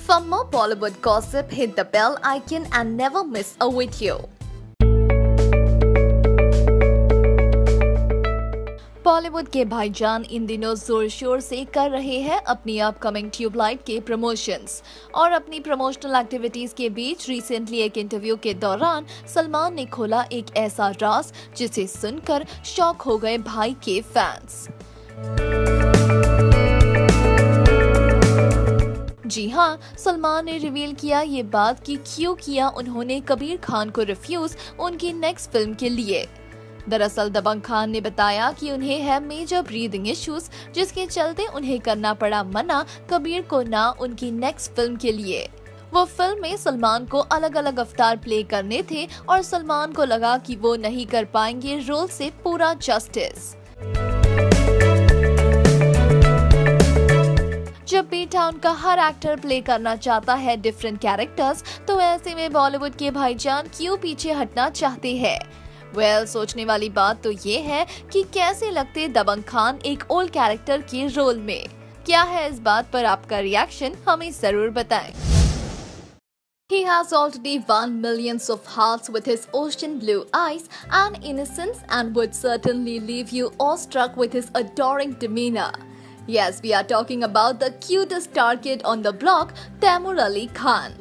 For more Bollywood gossip, hit the bell icon and never miss a video. Bollywood के भाईजान इन दिनों जोर शोर से कर रहे हैं अपनी अपकमिंग ट्यूबलाइट के प्रमोशंस और अपनी प्रमोशनल एक्टिविटीज के बीच रिसेंटली एक इंटरव्यू के दौरान सलमान ने खोला एक ऐसा राज जिसे सुनकर शॉक हो गए भाई के फैंस। जी हाँ, सलमान ने रिवील किया ये बात कि क्यों किया उन्होंने कबीर खान को रिफ्यूज उनकी नेक्स्ट फिल्म के लिए। दरअसल दबंग खान ने बताया कि उन्हें है मेजर ब्रीदिंग इश्यूज, जिसके चलते उन्हें करना पड़ा मना कबीर को ना उनकी नेक्स्ट फिल्म के लिए। वो फिल्म में सलमान को अलग अलग अवतार प्ले करने थे और सलमान को लगा कि वो नहीं कर पाएंगे रोल से पूरा जस्टिस। जब बेटा उनका हर एक्टर प्ले करना चाहता है डिफरेंट कैरेक्टर्स, तो ऐसे में बॉलीवुड के भाईजान क्यों पीछे हटना चाहते हैं? सोचने वाली बात तो ये है कि कैसे लगते दबंग खान एक ओल्ड कैरेक्टर के रोल में। क्या है इस बात पर आपका रिएक्शन, हमें जरूर बताएं। He has already won millions of hearts with his ocean blue eyes and innocence and would certainly leave you awestruck with his adoring demeanor. Yes, we are talking about the cutest star kid on the block, Taimur Ali Khan.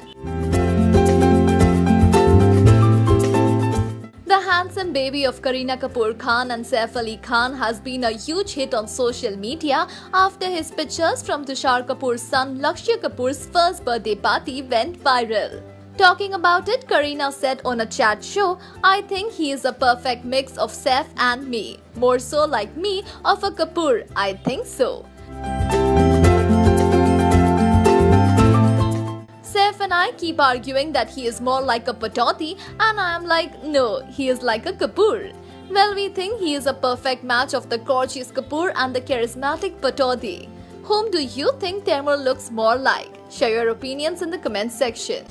The handsome baby of Kareena Kapoor Khan and Saif Ali Khan has been a huge hit on social media after his pictures from Tushar Kapoor's son Lakshya Kapoor's first birthday party went viral. Talking about it, Kareena said on a chat show, "I think he is a perfect mix of Saif and me. More so like me of a Kapoor, I think so." Saif and I keep arguing that he is more like a Patauti, and I am like, no, he is like a Kapoor. Well, we think he is a perfect match of the gorgeous Kapoor and the charismatic Patauti. Whom do you think Taimur looks more like? Share your opinions in the comment section.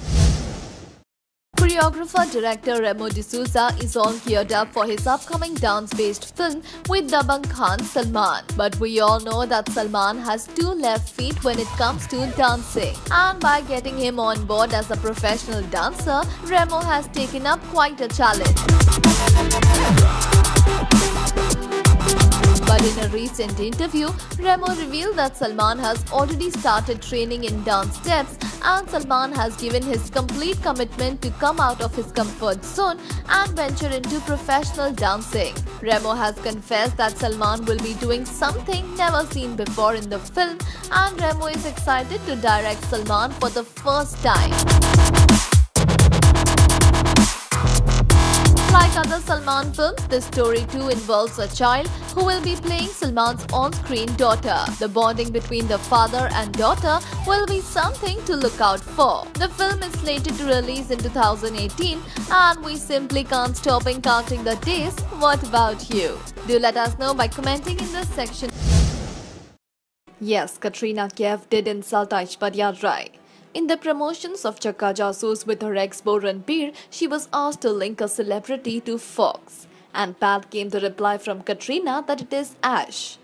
Choreographer director Remo D'Souza is all geared up for his upcoming dance-based film with Dabangg Khan Salman. But we all know that Salman has two left feet when it comes to dancing. And by getting him on board as a professional dancer, Remo has taken up quite a challenge. But in a recent interview, Remo revealed that Salman has already started training in dance steps and Salman has given his complete commitment to come out of his comfort zone and venture into professional dancing. Remo has confessed that Salman will be doing something never seen before in the film, and Remo is excited to direct Salman for the first time. Like other Salman films, this story too involves a child who will be playing Salman's on-screen daughter. The bonding between the father and daughter will be something to look out for. The film is slated to release in 2018 and we simply can't stop counting the days. What about you? Do let us know by commenting in this section. Yes, Katrina Kaif did insult Aishwarya Rai. In the promotions of Chakka Jasoos with her ex-beau Ranbir, she was asked to link a celebrity to Fox. And pat came the reply from Katrina that it is Ash.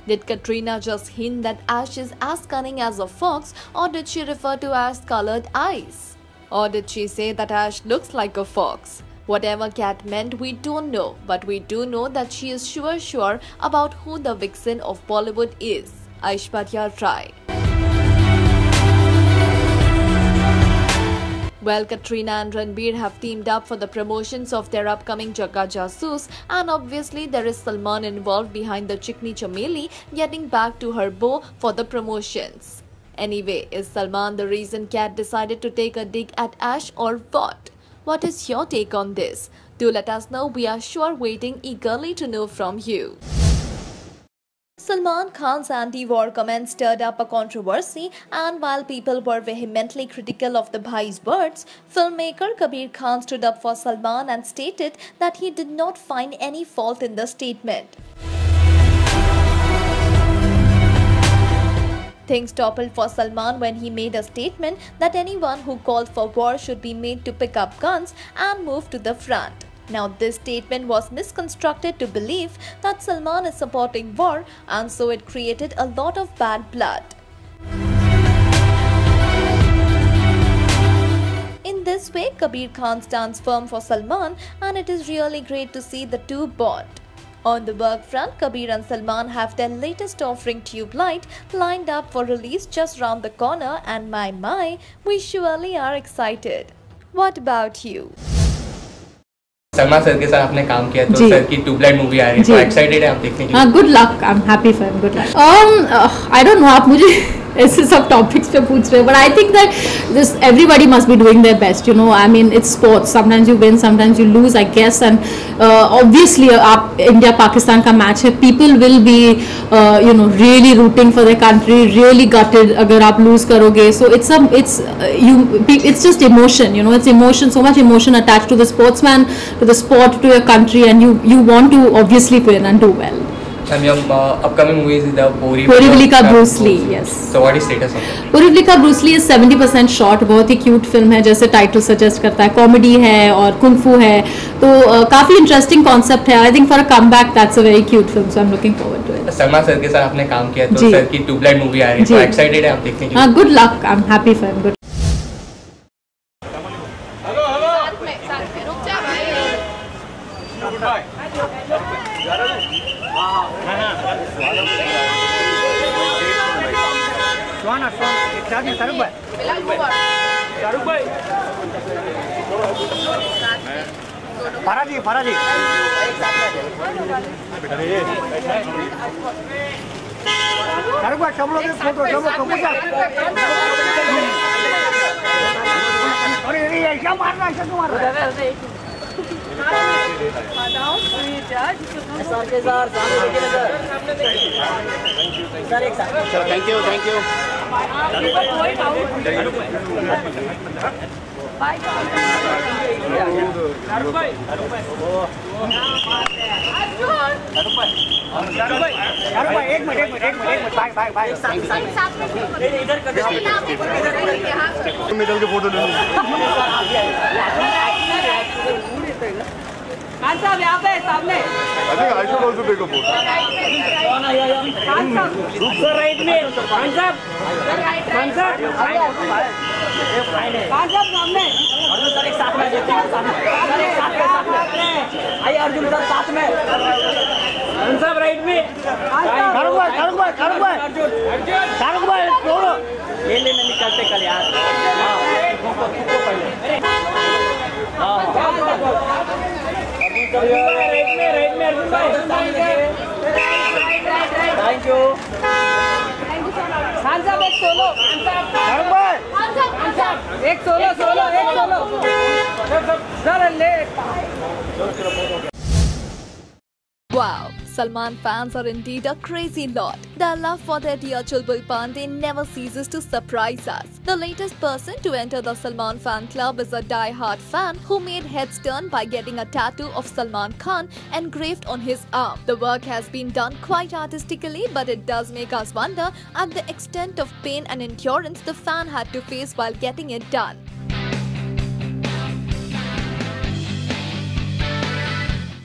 Did Katrina just hint that Ash is as cunning as a fox, or did she refer to Ash's colored eyes? Or did she say that Ash looks like a fox? Whatever Kat meant, we don't know, but we do know that she is sure about who the vixen of Bollywood is, Aishwarya Rai. Well, Katrina and Ranbir have teamed up for the promotions of their upcoming Chakka Jasoos, and obviously there is Salman involved behind the Chikni Chameli getting back to her beau for the promotions. Anyway, is Salman the reason Kat decided to take a dig at Ash or what? What is your take on this? Do let us know, we are sure waiting eagerly to know from you. Salman Khan's anti-war comments stirred up a controversy, and while people were vehemently critical of the bhai's words, filmmaker Kabir Khan stood up for Salman and stated that he did not find any fault in the statement. Things toppled for Salman when he made a statement that anyone who called for war should be made to pick up guns and move to the front. Now, this statement was misconstrued to believe that Salman is supporting war, and so it created a lot of bad blood. In this way, Kabir Khan stands firm for Salman, and it is really great to see the two bond. On the work front, Kabir and Salman have their latest offering Tube Light lined up for release just round the corner, and my, we surely are excited. What about you? Salman sir के साथ आपने काम किया तो sir की tubelight movie आ रही है तो एक्साइटेड है आप देखने के लिए? हाँ, good luck, I am happy for him, good luck. I don't know, आप मुझे ऐसे सब टॉपिक्स पे पूछ रहे हो, but I think that this everybody must be doing their best, you know, I mean it's sports, sometimes you win, sometimes you lose, I guess, and obviously आप India Pakistan का मैच है, people will be you know really rooting for the country, really gated अगर आप loose करोगे, सो it's just emotion, you know, it's emotion, so much emotion attached to the sportsman, to the sport, to your country, and you want to obviously win and do well. And your upcoming movie is the Borivali Bruce Lee, yes. So what is status of it? Borivali Bruce Lee is 70% shot, बहुत ही cute film है, जैसे title suggest करता है, comedy है और kung फू है, तो काफ़ी इंटरेस्टिंग कॉन्सेप्ट है। I think for a comeback that's a very cute film, so I am looking forward to it. Salman sir के साथ आपने काम किया तो सर की ट्यूबलाइट मूवी आ रही है तो एक्साइटेड है आप देखने के लिए? हाँ, good luck, I am happy for him, good. फराजी फराजी सब लोग फोटो अरे ऐसा मारना ऐसा क्यों मार रहा है? थैंक यू एक मिनट बाय मिडल के फोटो ले खान साहब यहाँ पे सामने। I think I should also take a photo. Khan साहब राइट में, खान साहब सामने। अर्जुन सर एक साथ में देखते हैं, सर एक साथ में आइए, अर्जुन सर साथ में, अर्जुन साहब राइट में, शाहरुख भाई छोड़ो, ले निकलते कल यार। राइट में अर्जुन भाई, थैंक यू खान साहब, एक सोलो, एक सोलो सर ले। Wow, Salman fans are indeed a crazy lot. Their love for their dear Chulbul Pandey never ceases to surprise us. The latest person to enter the Salman fan club is a die-hard fan who made heads turn by getting a tattoo of Salman Khan engraved on his arm. The work has been done quite artistically, but it does make us wonder at the extent of pain and endurance the fan had to face while getting it done.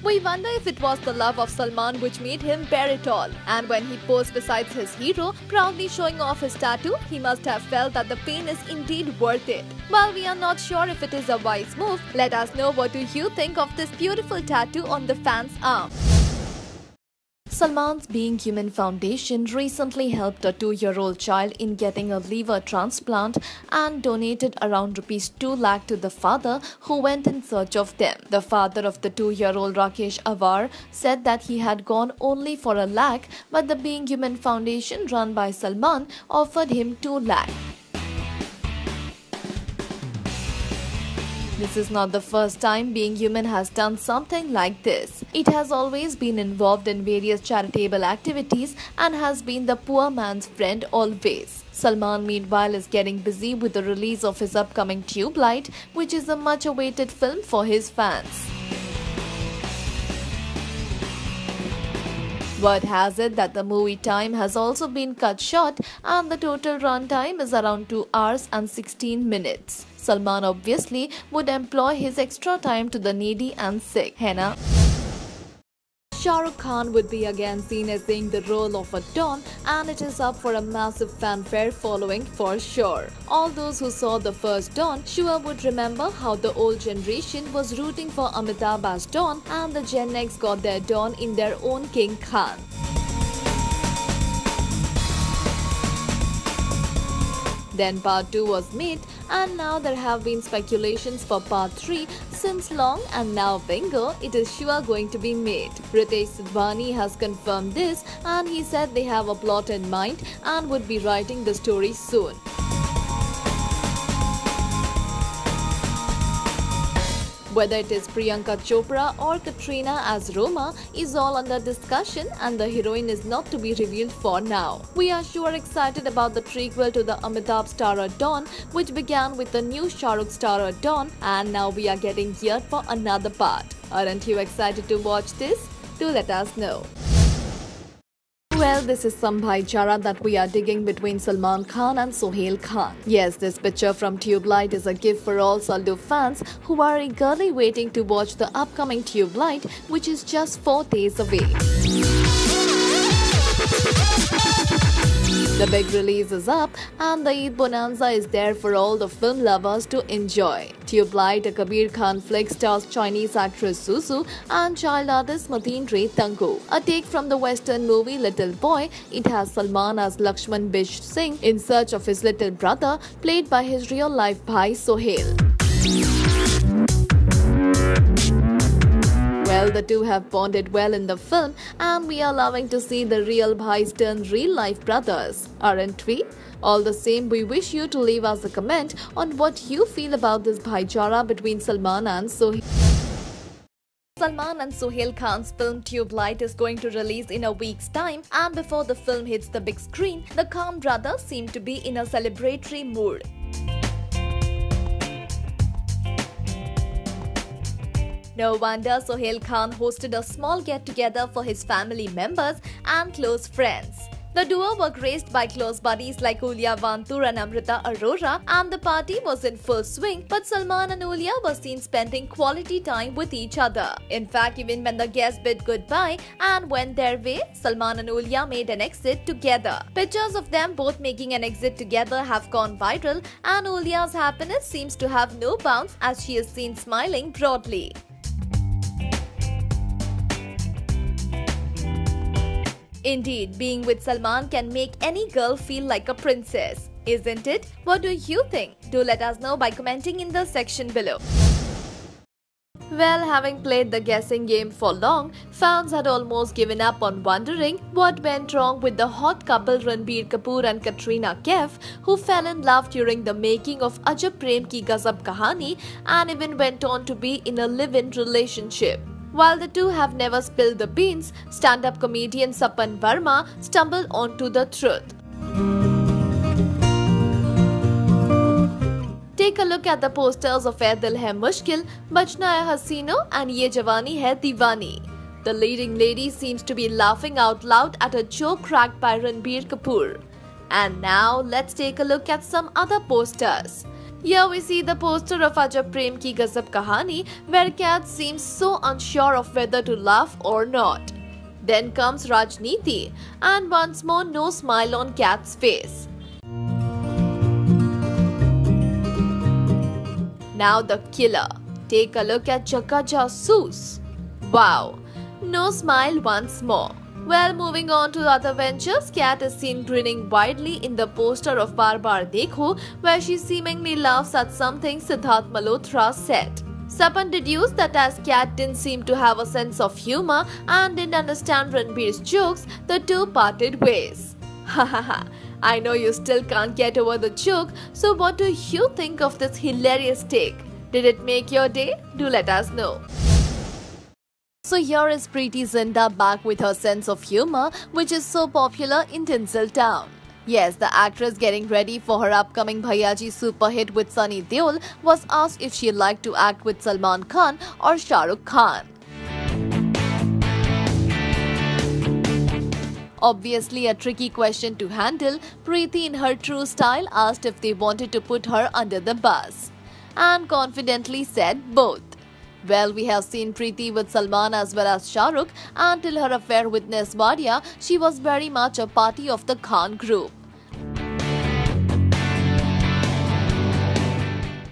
We wonder if it was the love of Salman which made him bear it all. And when he posed beside his hero, proudly showing off his tattoo, he must have felt that the pain is indeed worth it. While we are not sure if it is a wise move, let us know what do you think of this beautiful tattoo on the fan's arm. Salman's Being Human Foundation recently helped a 2-year-old child in getting a liver transplant and donated around ₹2 lakh to the father who went in search of them. The father of the 2-year-old Rakesh Avar said that he had gone only for a lakh, but the Being Human Foundation run by Salman offered him 2 lakh. This is not the first time Being Human has done something like this. It has always been involved in various charitable activities and has been the poor man's friend always. Salman, meanwhile, is getting busy with the release of his upcoming Tube Light, which is a much-awaited film for his fans. Word has it that the movie time has also been cut short and the total run time is around 2 hours and 16 minutes. Salman obviously would employ his extra time to the needy and sick, है ना? Shah Rukh Khan would be again seen as playing the role of a Don, and it is up for a massive fanfare following for sure. All those who saw the first Don sure would remember how the old generation was rooting for Amitabh as Don, and the Gen X got their Don in their own King Khan. Then part 2 was made, and now there have been speculations for part 3 since long, and now bingo, it is sure going to be made. Ritesh Sidhwani has confirmed this, and he said they have a plot in mind and would be writing the story soon. Whether it is Priyanka Chopra or Katrina as Roma is all under discussion, and the heroine is not to be revealed for now. We are sure excited about the prequel to the Amitabh starrer Don, which began with the new Shah Rukh starrer Don, and now we are getting geared for another part. Aren't you excited to watch this? Do let us know. Well, this is some bhaichara that we are digging between Salman Khan and Sohail Khan. Yes, this picture from Tubelight is a gift for all Saldo fans who are eagerly waiting to watch the upcoming Tubelight, which is just 4 days away. The big release is up, and the Eid Bonanza is there for all the film lovers to enjoy. Tubelight, a Kabir Khan flick, stars Chinese actress Suzu and child artist Mateen Ray Tango. A take from the Western movie Little Boy, it has Salman as Lakshman Bish Singh in search of his little brother, played by his real-life bhai Sohail. Well, the two have bonded well in the film, and we are loving to see the real bhais turn real-life brothers, aren't we? All the same, we wish you to leave us a comment on what you feel about this bhaichara between Salman and Sohail. Salman and Sohail Khan's film Tubelight is going to release in a week's time, and before the film hits the big screen, the Khan brothers seem to be in a celebratory mood. No wonder Sohail Khan hosted a small get-together for his family members and close friends. The duo were graced by close buddies like Ulya Vantur and Amrita Arora, and the party was in full swing, but Salman and Ulya were seen spending quality time with each other. In fact, even when the guests bid goodbye and went their way, Salman and Ulya made an exit together. Pictures of them both making an exit together have gone viral, and Ulya's happiness seems to have no bounds as she is seen smiling broadly. Indeed, being with Salman can make any girl feel like a princess, isn't it? What do you think? Do let us know by commenting in the section below. Well, having played the guessing game for long, fans had almost given up on wondering what went wrong with the hot couple Ranbir Kapoor and Katrina Kaif, who fell in love during the making of Ajab Prem Ki Gazab Kahani and even went on to be in a live-in relationship. While the two have never spilled the beans, stand-up comedian Sapan Verma stumbled onto the truth. Take a look at the posters of Ae Dil Hai Mushkil, Bachna Hai Hasino and Ye Jawani Hai Deewani. The leading lady seems to be laughing out loud at a joke cracked by Ranbir Kapoor. And now let's take a look at some other posters. Here we see the poster of Ajab Prem Ki Gazab Kahani, where Kat seems so unsure of whether to laugh or not. Then comes Rajneeti, and once more no smile on Kat's face. Now the killer. Take a look at Chakka Jasoos. Wow, no smile once more. Well, moving on to other ventures, Kat is seen grinning widely in the poster of Baar Baar Dekho, where she seemingly laughs at something Siddharth Malhotra said. Sapan deduced that as Kat didn't seem to have a sense of humor and didn't understand Ranbir's jokes, the two parted ways. Hahaha, I know you still can't get over the joke, so what do you think of this hilarious take? Did it make your day? Do let us know. So here is Preity Zinta back with her sense of humor, which is so popular in Tinseltown. Yes, the actress getting ready for her upcoming Bhaiyaji super hit with Sunny Deol was asked if she'd like to act with Salman Khan or Shah Rukh Khan. Obviously a tricky question to handle, Preity in her true style asked if they wanted to put her under the bus. and confidently said both. Well, we have seen Preeti with Salman as well as Shah Rukh, and till her affair with Ness Wadia, she was very much a party of the Khan group.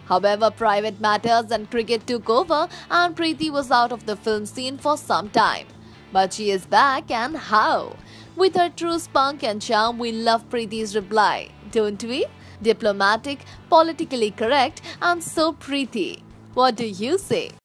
However, private matters and cricket took over, and Preeti was out of the film scene for some time. But she is back, and how? With her true spunk and charm, we love Preeti's reply, don't we? Diplomatic, politically correct, and so Preeti. What do you say?